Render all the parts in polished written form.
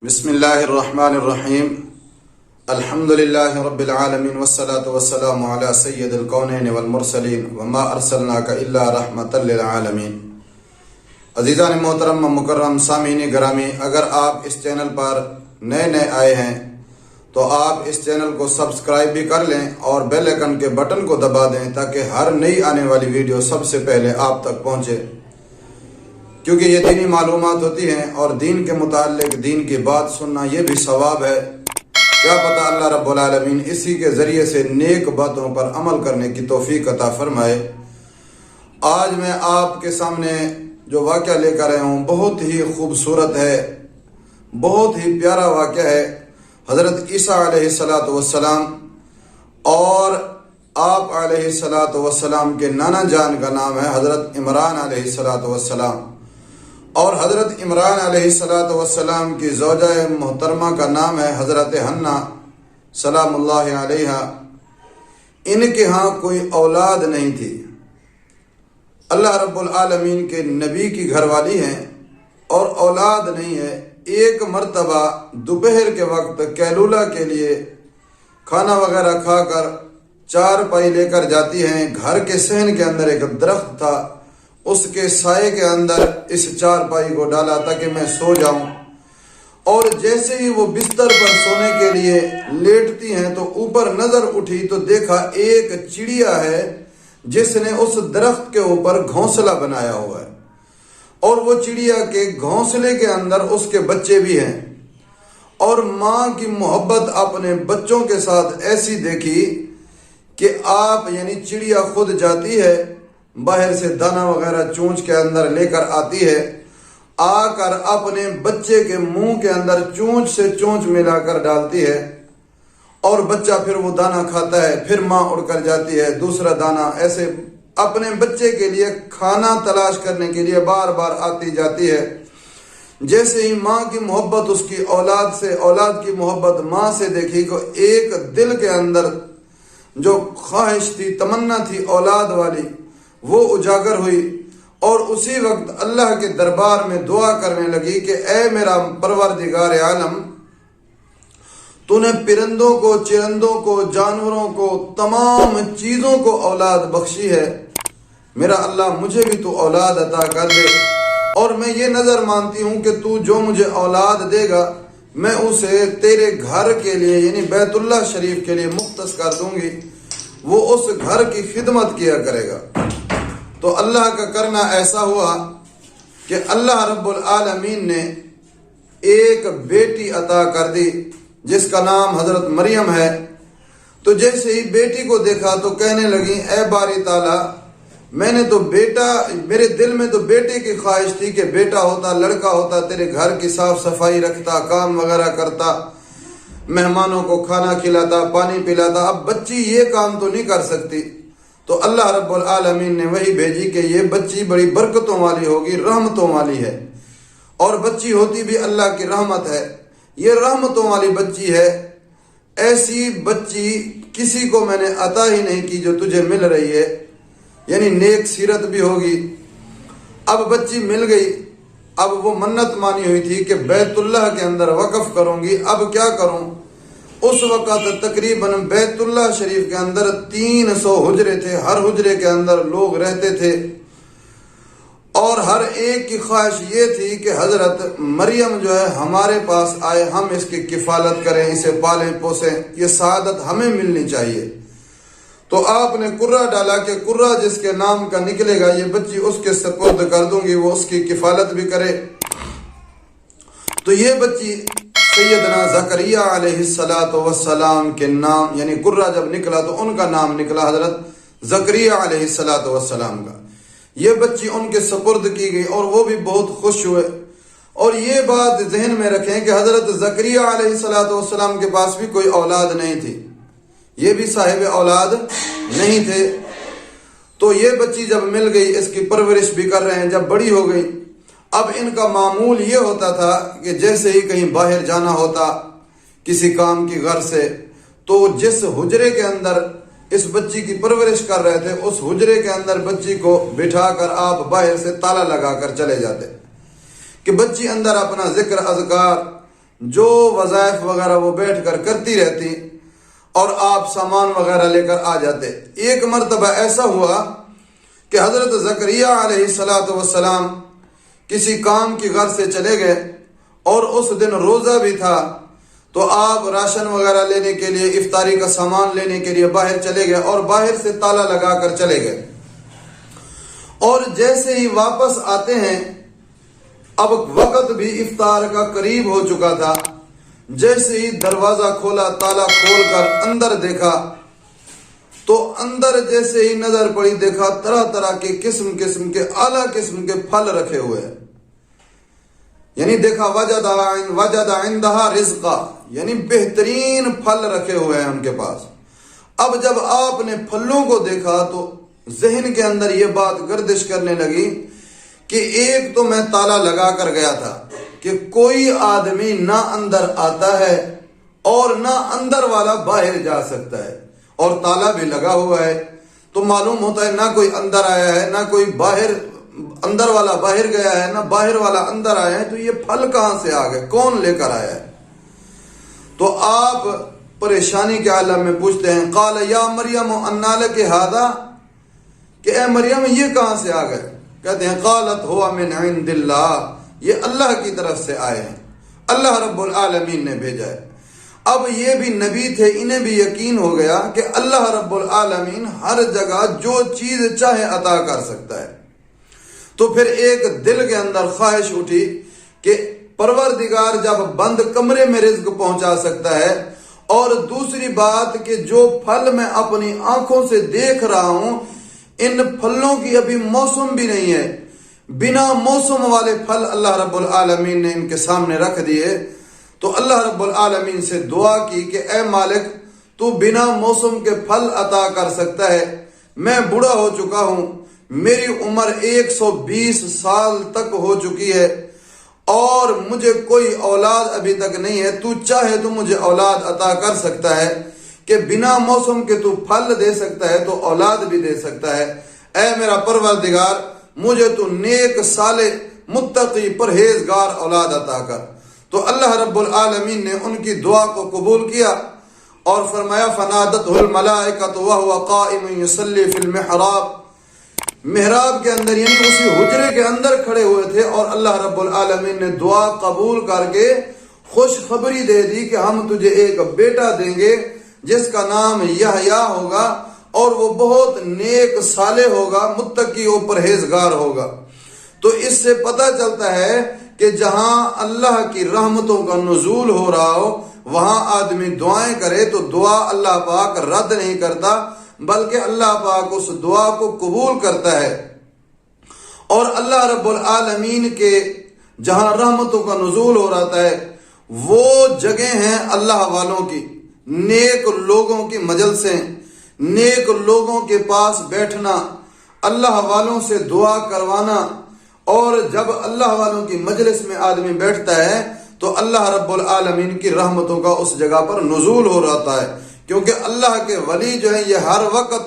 بسم اللہ الرحمن الرحیم الحمد للہ رب العالمین والصلاة والسلام علی سید الکونین والمرسلین وما ارسلناک الا رحمتا للعالمین۔ عزیزان محترم مکرم سامعین گرامی، اگر آپ اس چینل پر نئے آئے ہیں تو آپ اس چینل کو سبسکرائب بھی کر لیں اور بیل آئکن کے بٹن کو دبا دیں تاکہ ہر نئی آنے والی ویڈیو سب سے پہلے آپ تک پہنچے، کیونکہ یہ دینی معلومات ہوتی ہیں اور دین کے متعلق دین کی بات سننا یہ بھی ثواب ہے۔ کیا پتہ اللہ رب العالمین اسی کے ذریعے سے نیک باتوں پر عمل کرنے کی توفیق عطا فرمائے۔ آج میں آپ کے سامنے جو واقعہ لے کر آیا ہوں بہت ہی خوبصورت ہے، بہت ہی پیارا واقعہ ہے۔ حضرت عیسیٰ علیہ السلام اور آپ علیہ السلام کے نانا جان کا نام ہے حضرت عمران علیہ السلام، اور حضرت عمران علیہ السلام کی زوجہ محترمہ کا نام ہے حضرت حنا سلام اللہ علیہ۔ ان کے ہاں کوئی اولاد نہیں تھی۔ اللہ رب العالمین کے نبی کی گھر والی ہیں اور اولاد نہیں ہے۔ ایک مرتبہ دوپہر کے وقت کیلولہ کے لیے کھانا وغیرہ کھا کر چار پائی لے کر جاتی ہیں۔ گھر کے صحن کے اندر ایک درخت تھا، اس کے سائے کے اندر اس چار پائی کو ڈالا تاکہ میں سو جاؤں، اور جیسے ہی وہ بستر پر سونے کے لیے لیٹتی ہیں تو اوپر نظر اٹھی تو دیکھا ایک چڑیا ہے جس نے اس درخت کے اوپر گھونسلہ بنایا ہوا ہے، اور وہ چڑیا کے گھونسلے کے اندر اس کے بچے بھی ہیں۔ اور ماں کی محبت اپنے بچوں کے ساتھ ایسی دیکھی کہ آپ یعنی چڑیا خود جاتی ہے، باہر سے دانا وغیرہ چونچ کے اندر لے کر آتی ہے، آ کر اپنے بچے کے منہ کے اندر چونچ سے چونچ ملا کر ڈالتی ہے، اور بچہ پھر وہ دانا کھاتا ہے۔ پھر ماں اڑ کر جاتی ہے، دوسرا دانا، ایسے اپنے بچے کے لیے کھانا تلاش کرنے کے لیے بار بار آتی جاتی ہے۔ جیسے ہی ماں کی محبت اس کی اولاد سے، اولاد کی محبت ماں سے دیکھی کو ایک دل کے اندر جو خواہش تھی، تمنا تھی اولاد والی، وہ اجاگر ہوئی، اور اسی وقت اللہ کے دربار میں دعا کرنے لگی کہ اے میرا پروردگار عالم، تو نے پرندوں کو، چرندوں کو، جانوروں کو، تمام چیزوں کو اولاد بخشی ہے، میرا اللہ مجھے بھی تو اولاد عطا کر دے، اور میں یہ نظر مانتی ہوں کہ تو جو مجھے اولاد دے گا میں اسے تیرے گھر کے لیے یعنی بیت اللہ شریف کے لیے مختص کر دوں گی، وہ اس گھر کی خدمت کیا کرے گا۔ تو اللہ کا کرنا ایسا ہوا کہ اللہ رب العالمین نے ایک بیٹی عطا کر دی جس کا نام حضرت مریم ہے۔ تو جیسے ہی بیٹی کو دیکھا تو کہنے لگی اے باری تعالیٰ، میں نے تو بیٹا، میرے دل میں تو بیٹے کی خواہش تھی کہ بیٹا ہوتا، لڑکا ہوتا، تیرے گھر کی صاف صفائی رکھتا، کام وغیرہ کرتا، مہمانوں کو کھانا کھلاتا، پانی پلاتا۔ اب بچی یہ کام تو نہیں کر سکتی، تو اللہ رب العالمین نے وہی بھیجی کہ یہ بچی بڑی برکتوں والی ہوگی، رحمتوں والی ہے، اور بچی ہوتی بھی اللہ کی رحمت ہے، یہ رحمتوں والی بچی ہے۔ ایسی بچی کسی کو میں نے عطا ہی نہیں کی جو تجھے مل رہی ہے، یعنی نیک سیرت بھی ہوگی۔ اب بچی مل گئی، اب وہ منت مانی ہوئی تھی کہ بیت اللہ کے اندر وقف کروں گی، اب کیا کروں؟ اس وقت تقریباً بیت اللہ شریف کے اندر 300 حجرے تھے، ہر حجرے کے اندر لوگ رہتے تھے، اور ہر ایک کی خواہش یہ تھی کہ حضرت مریم جو ہے ہمارے پاس آئے، ہم اس کی کفالت کریں، اسے پالیں پوسیں، یہ سعادت ہمیں ملنی چاہیے۔ تو آپ نے قرہ ڈالا کہ قرہ جس کے نام کا نکلے گا یہ بچی اس کے سپرد کر دوں گی، وہ اس کی کفالت بھی کرے۔ تو یہ بچی سیدنا زکریا علیہ السلام کے نام، یعنی قرہ جب نکلا تو ان کا نام نکلا حضرت زکریا علیہ السلام کا۔ یہ بچی ان کے سپرد کی گئی اور وہ بھی بہت خوش ہوئے۔ اور یہ بات ذہن میں رکھیں کہ حضرت زکریا علیہ السلام کے پاس بھی کوئی اولاد نہیں تھی، یہ بھی صاحب اولاد نہیں تھے۔ تو یہ بچی جب مل گئی، اس کی پرورش بھی کر رہے ہیں، جب بڑی ہو گئی، اب ان کا معمول یہ ہوتا تھا کہ جیسے ہی کہیں باہر جانا ہوتا کسی کام کی غرض سے، تو جس حجرے کے اندر اس بچی کی پرورش کر رہے تھے اس حجرے کے اندر بچی کو بٹھا کر آپ باہر سے تالا لگا کر چلے جاتے کہ بچی اندر اپنا ذکر اذکار جو وظائف وغیرہ وہ بیٹھ کر کرتی رہتی اور آپ سامان وغیرہ لے کر آ جاتے۔ ایک مرتبہ ایسا ہوا کہ حضرت زکریا علیہ السلام کسی کام کی غرض سے چلے گئے اور اس دن روزہ بھی تھا، تو آپ راشن وغیرہ لینے کے لیے، افطاری کا سامان لینے کے لیے باہر چلے گئے اور باہر سے تالا لگا کر چلے گئے، اور جیسے ہی واپس آتے ہیں اب وقت بھی افطار کا قریب ہو چکا تھا، جیسے ہی دروازہ کھولا، تالا کھول کر اندر دیکھا تو اندر جیسے ہی نظر پڑی دیکھا طرح طرح کے قسم کے اعلیٰ قسم کے پھل رکھے ہوئے ہیں، یعنی دیکھا وجد عندها رزقا، یعنی بہترین پھل رکھے ہوئے ہیں ان کے پاس۔ اب جب آپ نے پھلوں کو دیکھا تو ذہن کے اندر یہ بات گردش کرنے لگی کہ ایک تو میں تالا لگا کر گیا تھا کہ کوئی آدمی نہ اندر آتا ہے اور نہ اندر والا باہر جا سکتا ہے، اور تالا بھی لگا ہوا ہے، تو معلوم ہوتا ہے نہ کوئی اندر آیا ہے، نہ کوئی باہر، اندر والا باہر گیا ہے، نہ باہر والا اندر آیا ہے، تو یہ پھل کہاں سے آ گئے، کون لے کر آیا ہے؟ تو آپ پریشانی کے عالم میں پوچھتے ہیں، قال یا مریم انا لک ھذا، کہ اے مریم یہ کہاں سے آ گئے؟ کہتے ہیں قالت ہوا من عند اللہ، یہ اللہ کی طرف سے آئے ہیں، اللہ رب العالمین نے بھیجا ہے۔ اب یہ بھی نبی تھے، انہیں بھی یقین ہو گیا کہ اللہ رب العالمین ہر جگہ جو چیز چاہے عطا کر سکتا ہے، تو پھر ایک دل کے اندر خواہش اٹھی کہ پروردگار جب بند کمرے میں رزق پہنچا سکتا ہے، اور دوسری بات کہ جو پھل میں اپنی آنکھوں سے دیکھ رہا ہوں ان پھلوں کی ابھی موسم بھی نہیں ہے، بنا موسم والے پھل اللہ رب العالمین نے ان کے سامنے رکھ دیے، تو اللہ رب العالمین سے دعا کی کہ اے مالک تو بنا موسم کے پھل عطا کر سکتا ہے، میں بوڑھا ہو چکا ہوں، میری عمر 120 سال تک ہو چکی ہے اور مجھے کوئی اولاد ابھی تک نہیں ہے، تو چاہے تو مجھے اولاد عطا کر سکتا ہے کہ بنا موسم کے تو پھل دے سکتا ہے تو اولاد بھی دے سکتا ہے، اے میرا پروردگار مجھے تو نیک صالح متقی پرہیزگار اولاد عطا کر۔ تو اللہ رب العالمین نے ان کی دعا کو قبول کیا اور فرمایا فنادتہ الملائکۃ وہو قائم یصلی فی المحراب، محراب کے اندر یعنی اسی حجرے کے اندر کھڑے ہوئے تھے، اور اللہ رب العالمین نے دعا قبول کر کے خوشخبری دے دی کہ ہم تجھے ایک بیٹا دیں گے جس کا نام یحییٰ ہوگا، اور وہ بہت نیک صالح ہوگا، متقی و پرہیزگار ہوگا۔ تو اس سے پتہ چلتا ہے کہ جہاں اللہ کی رحمتوں کا نزول ہو رہا ہو وہاں آدمی دعائیں کرے تو دعا اللہ پاک رد نہیں کرتا، بلکہ اللہ پاک اس دعا کو قبول کرتا ہے۔ اور اللہ رب العالمین کے جہاں رحمتوں کا نزول ہو رہا ہے وہ جگہ ہیں اللہ والوں کی، نیک لوگوں کی مجلسیں، نیک لوگوں کے پاس بیٹھنا، اللہ والوں سے دعا کروانا، اور جب اللہ والوں کی مجلس میں آدمی بیٹھتا ہے تو اللہ رب العالمین کی رحمتوں کا اس جگہ پر نزول ہو رہا ہے، کیونکہ اللہ کے ولی جو ہیں یہ ہر وقت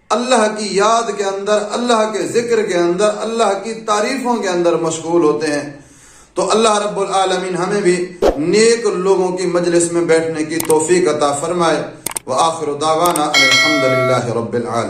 اللہ کی یاد کے اندر، اللہ کے ذکر کے اندر، اللہ کی تعریفوں کے اندر مشغول ہوتے ہیں۔ تو اللہ رب العالمین ہمیں بھی نیک لوگوں کی مجلس میں بیٹھنے کی توفیق عطا فرمائے۔ وآخر دعوانا الحمدللہ رب العالمین۔